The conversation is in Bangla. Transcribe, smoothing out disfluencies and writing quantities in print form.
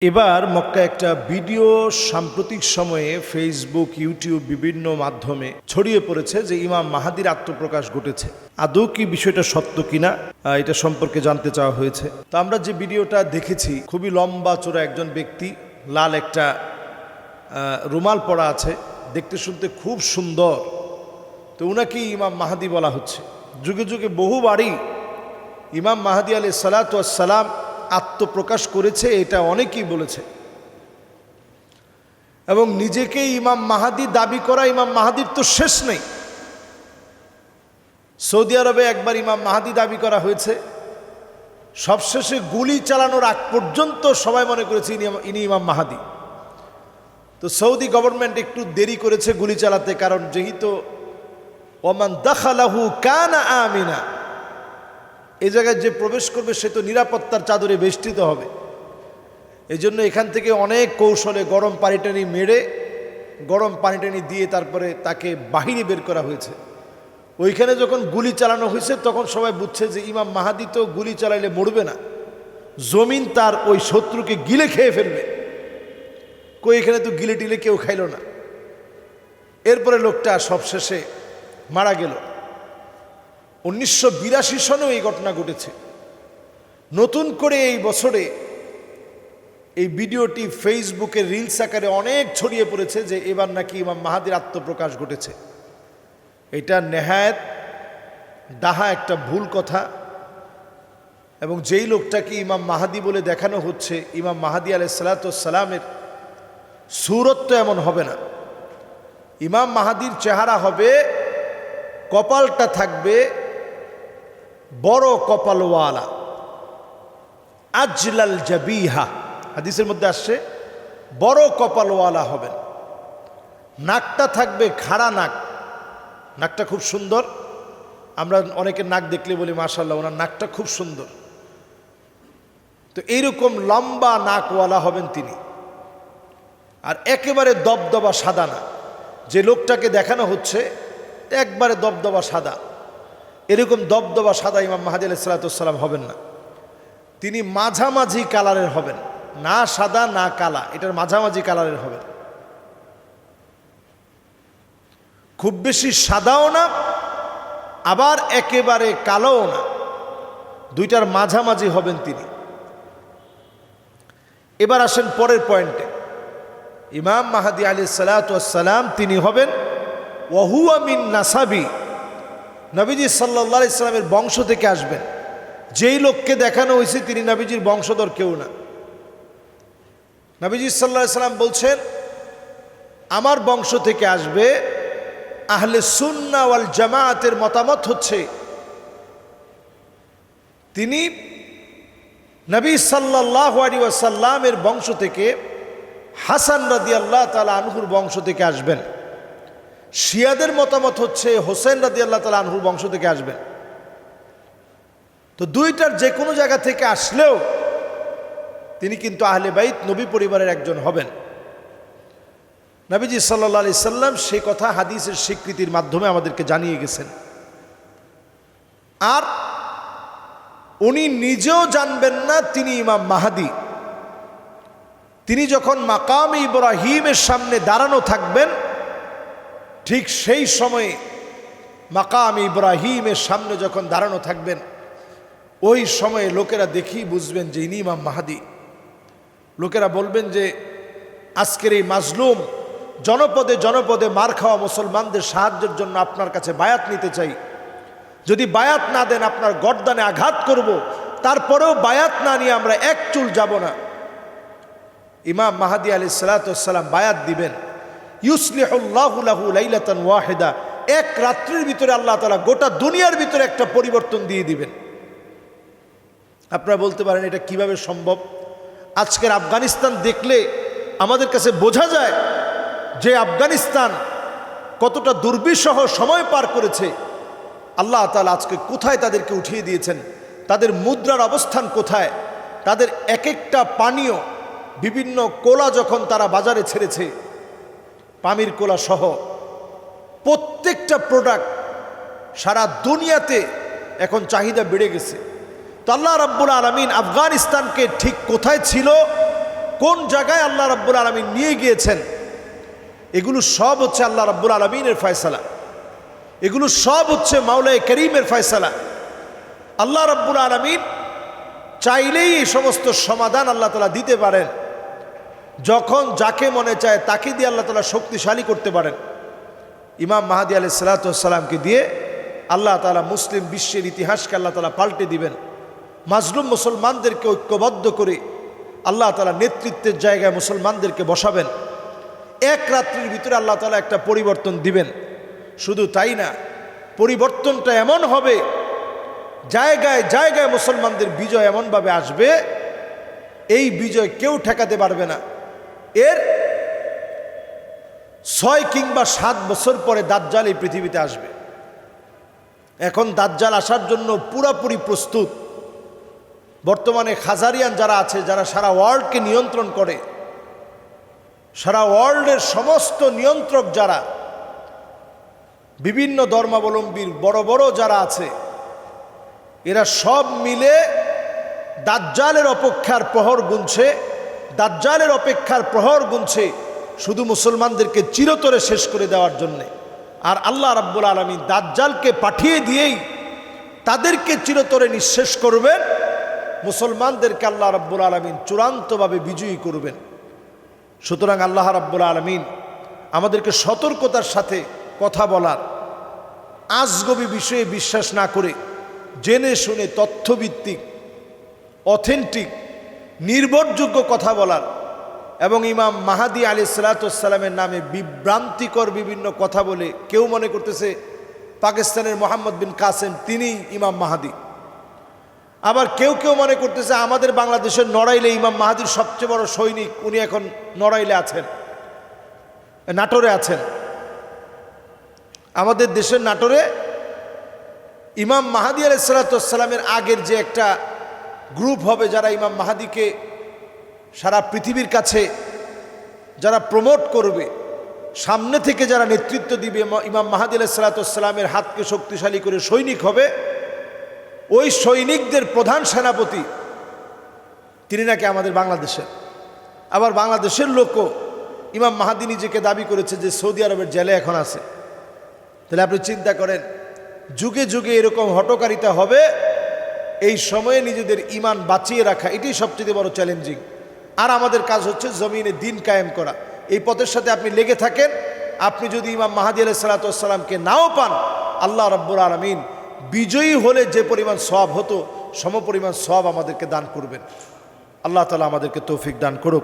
এবার মক্কা একটা ভিডিও সাম্প্রতিক সময়ে ফেসবুক, ইউটিউব বিভিন্ন মাধ্যমে ছড়িয়ে পড়েছে যে ইমাম মাহাদির আত্মপ্রকাশ ঘটেছে। আদৌ কি বিষয়টা সত্য কিনা এটা সম্পর্কে জানতে চাওয়া হয়েছে। তো আমরা যে ভিডিওটা দেখেছি, খুবই লম্বা চোরা একজন ব্যক্তি, লাল একটা রুমাল পরা আছে, দেখতে শুনতে খুব সুন্দর। তো উনাকেই ইমাম মাহাদি বলা হচ্ছে। যুগে যুগে বহুবারই ইমাম মাহাদি আলাইহিস সালাতু ওয়াস সালাম আত্মপ্রকাশ করেছে, এটা অনেকেই বলেছে। এবং নিজেকে ইমাম মাহাদি দাবি করা, ইমাম মাহাদির তো শেষ নেই। সৌদি আরবে একবার ইমাম মাহাদি দাবি করা হয়েছে, সবশেষে গুলি চালানোর আগ পর্যন্ত সবাই মনে করেছে ইনি ইমাম মাহাদি। তো সৌদি গভর্নমেন্ট একটু দেরি করেছে গুলি চালাতে, কারণ যেহেতু ওমান দাখালাহু কানা আমিনা, এই জায়গায় যে প্রবেশ করবে সে তো নিরাপত্তার চাদরে বেষ্টিত হবে। এই জন্য এখান থেকে অনেক কৌশলে গরম পানিটানি মেরে, গরম পানিটানি দিয়ে তারপরে তাকে বাহিরে বের করা হয়েছে। ওইখানে যখন গুলি চালানো হয়েছে তখন সবাই বুঝছে যে ইমাম মাহাদি তো গুলি চালাইলে মরবে না, জমিন তার ওই শত্রুকে গিলে খেয়ে ফেলবে। কই এখানে তো গিলে টিলে কেউ খাইল না। এরপরে লোকটা সবশেষে মারা গেল। 1982 সনেও এই ঘটনা ঘটেছে। নতুন করে এই বছরে এই ভিডিওটি ফেসবুকে রিলস আকারে অনেক ছড়িয়ে পড়েছে যে এবার নাকি ইমাম মাহাদির আত্মপ্রকাশ ঘটেছে। এটা নেহায়েত ডাহা একটা ভুল কথা। এবং যেই লোকটাকে ইমাম মাহাদি বলে দেখানো হচ্ছে, ইমাম মাহাদি আলাইহিস সালাতু ওয়াস সালামের সূরত তো এমন হবে না। ইমাম মাহাদির চেহারা হবে, কপালটা থাকবে বড় কপালওয়ালা, আজলাল জাবিহা, হাদিসের মধ্যে আসছে বড় কপালওয়ালা হবেন। নাকটা থাকবে খাড়া নাক, নাকটা খুব সুন্দর। আমরা অনেকের নাক দেখলে বলি মাশাআল্লাহ, ওনার নাকটা খুব সুন্দর। তো এইরকম লম্বা নাকওয়ালা হবেন তিনি। আর একেবারে দবদবা সাদা না, যে লোকটাকে দেখানো হচ্ছে একবারে দবদবা সাদা, এরকম দবদবা সাদা ইমাম মাহাদি আলাইহিস সালাতু ওয়াস সালাম হবেন না। তিনি মাঝামাঝি কালারের হবেন, না সাদা না কালা, এটার মাঝামাঝি কালারের হবেন। খুব বেশি সাদাও না, আবার একেবারে কালোও না, দুইটার মাঝামাঝি হবেন তিনি। এবার আসেন পরের পয়েন্টে। ইমাম মাহাদি আলাইহিস সালাতু ওয়াস সালাম তিনি হবেন ওয়াহুয়া মিন নাসাবি, নবীজি সাল্লাল্লাহু আলাইহি সাল্লামের বংশ থেকে আসবেন। যেই লোককে দেখানো হয়েছে তিনি নবীজির বংশধর কেউ না। নবীজি সাল্লাল্লাহু আলাইহি সাল্লাম বলছেন আমার বংশ থেকে আসবে। আহলে সুন্নাহ ওয়াল জামাআতের মতামত হচ্ছে তিনি নবী সাল্লাল্লাহু আলাইহি ওয়াসাল্লামের বংশ থেকে, হাসান রাদিয়াল্লাহু তাআলা আনহুর বংশ থেকে আসবেন। শিয়াদের মতামত হচ্ছে হোসেন রাদিয়াল্লাহু তাআলা আনহুর বংশ থেকে আসবেন। তো দুইটার যে কোনো জায়গা থেকে আসলেও তিনি কিন্তু আহলে বাইত, নবী পরিবারের একজন হবেন। নবীজি সাল্লাল্লাহু আলাইহি সাল্লাম সেই কথা হাদিসের স্বীকৃতির মাধ্যমে আমাদেরকে জানিয়ে গেছেন। আর উনি নিজেও জানবেন না তিনি ইমাম মাহাদি। তিনি যখন মাকাম ইব্রাহিমের সামনে দাঁড়ানো থাকবেন, ঠিক সেই সময়ে মাকাম ইব্রাহিমের সামনে যখন দাঁড়ানো থাকবেন, ওই সময়ে লোকেরা দেখেই বুঝবেন যে ইনি ইমাম মাহাদি। লোকেরা বলবেন যে আজকের এই মাজলুম জনপদে জনপদে মার খাওয়া মুসলমানদের সাহায্যের জন্য আপনার কাছে বায়াত নিতে চাই। যদি বায়াত না দেন আপনার গর্দানে আঘাত করব, তারপরেও বায়াত না নিয়ে আমরা এক চুল যাব না। ইমাম মাহাদি আলাইহিস সালাতু ওয়াস সালাম বায়াত দিবেন। ইউসলিহুল্লাহু লাহু লাইলাতান ওয়াহিদা, এক রাত্রির ভিতরে আল্লাহ তাআলা গোটা দুনিয়ার ভিতরে একটা পরিবর্তন দিয়ে দিবেন। আপনারা বলতে পারেন এটা কিভাবে সম্ভব? আজকের আফগানিস্তান দেখলে আমাদের কাছে বোঝা যায় যে আফগানিস্তান কতটা দুর্বিষহ সময় পার করেছে। আল্লাহ তাআলা আজকে কোথায় তাদেরকে উঠিয়ে দিয়েছেন, তাদের মুদ্রার অবস্থান কোথায়, তাদের এক একটা পানীয়, বিভিন্ন কোলা যখন তারা বাজারে ছেড়েছে, পামির কোলা সহ প্রত্যেকটা প্রোডাক্ট সারা দুনিয়াতে এখন চাহিদা বেড়ে গেছে। তো আল্লাহ রাব্বুল আলামিন আফগানিস্তানকে ঠিক কোথায় ছিল কোন জায়গায় আল্লাহ রাব্বুল আলামিন নিয়ে গিয়েছেন, এগুলো সব হচ্ছে আল্লাহ রাব্বুল আলামিনের ফয়সালা, এগুলো সব হচ্ছে মাওলায়ে করিমের ফয়সালা। আল্লাহ রাব্বুল আলামিন চাইলেই এই সমস্ত সমাধান আল্লাহ তাআলা দিতে পারেন, যখন যাকে মনে চায় তাকে দিয়ে আল্লাহ তাআলা শক্তিশালী করতে পারেন। ইমাম মাহদী আলাইহিস সালাতু ওয়াস সালামকে দিয়ে আল্লাহ তাআলা মুসলিম বিশ্বের ইতিহাসকে আল্লাহ তাআলা পাল্টে দিবেন। মাজলুম মুসলমানদেরকে ঐক্যবদ্ধ করে আল্লাহ তাআলা নেতৃত্বের জায়গায় মুসলমানদেরকে বসাবেন। এক রাত্রির ভিতরে আল্লাহ তাআলা একটা পরিবর্তন দিবেন। শুধু তাই না, পরিবর্তনটা এমন হবে, জায়গায় জায়গায় মুসলমানদের বিজয় এমনভাবে আসবে, এই বিজয় কেউ ঠেকাতে পারবে না। এর 6 কিংবা 7 বছর পরে দাজ্জাল এই পৃথিবীতে আসবে। এখন দাজ্জাল আসার জন্য পুরাপুরি প্রস্তুত। বর্তমানে খাজারিয়ান যারা আছে, যারা সারা ওয়ার্ল্ডকে নিয়ন্ত্রণ করে, সারা ওয়ার্ল্ডের সমস্ত নিয়ন্ত্রক যারা, বিভিন্ন ধর্মাবলম্বীর বড় বড় যারা আছে, এরা সব মিলে দাজ্জালের অপেক্ষার প্রহর গুনছে, দাজ্জালের অপেক্ষার প্রহর গুনছে শুধু মুসলমানদেরকে চিরতরে শেষ করে দেওয়ার জন্যে। আর আল্লাহ রাব্বুল আলামিন দাজ্জালকে পাঠিয়ে দিয়েই তাদেরকে চিরতরে নিঃশেষ করবেন, মুসলমানদেরকে আল্লাহ রাব্বুল আলামিন চূড়ান্তভাবে বিজয়ী করবেন। সুতরাং আল্লাহ রাব্বুল আলামিন আমাদেরকে সতর্কতার সাথে কথা বলার, আজগবি বিষয়ে বিশ্বাস না করে জেনে শুনে তথ্যভিত্তিক, অথেন্টিক, নির্ভরযোগ্য কথা বলার, এবং ইমাম মাহদী আলাইহিস সালাতু ওয়াস সালামের নামে বিভ্রান্তিকর বিভিন্ন কথা বলে কেউ মনে করতেছে পাকিস্তানের মোহাম্মদ বিন কাসেম তিনি ইমাম মাহদী, আবার কেউ কেউ মনে করতেছে আমাদের বাংলাদেশের নড়াইলে ইমাম মাহদীর সবচেয়ে বড় সৈনিক, উনি এখন নড়াইলে আছেন, নাটোরে আছেন। আমাদের দেশের নাটোরে ইমাম মাহদী আলাইহিস সালাতু ওয়াস সালামের আগের যে একটা গ্রুপ হবে, যারা ইমাম মাহদীকে সারা পৃথিবীর কাছে যারা প্রমোট করবে, সামনে থেকে যারা নেতৃত্ব দিবে, ইমাম মাহদী আলাইহিস সালাতু ওয়াস সালামের হাতকে শক্তিশালী করে সৈনিক হবে, ওই সৈনিকদের প্রধান সেনাপতি তিনি নাকি আমাদের বাংলাদেশের। আবার বাংলাদেশের লোকও ইমাম মাহদী নিজেকে দাবি করেছে যে সৌদি আরবের জেলে এখন আছে। তাহলে আপনি চিন্তা করেন, যুগে যুগে এরকম হটকারিতা হবে, এই সময়ে নিজেদের ঈমান বাঁচিয়ে রাখা এটাই সবচেয়ে বড় চ্যালেঞ্জিং। আর আমাদের কাজ হচ্ছে জমিনে দিন কায়েম করা। এই পথের সাথে আপনি লেগে থাকেন। আপনি যদি ইমাম মাহদী আলাইহিস সালাতু ওয়াস সালামকে নাও পান, আল্লাহ রাব্বুল আলামিন বিজয়ী হলে যে পরিমাণ সওয়াব হতো সমপরিমাণ সওয়াব আমাদেরকে দান করবেন। আল্লাহ তাআলা আমাদেরকে তৌফিক দান করুক।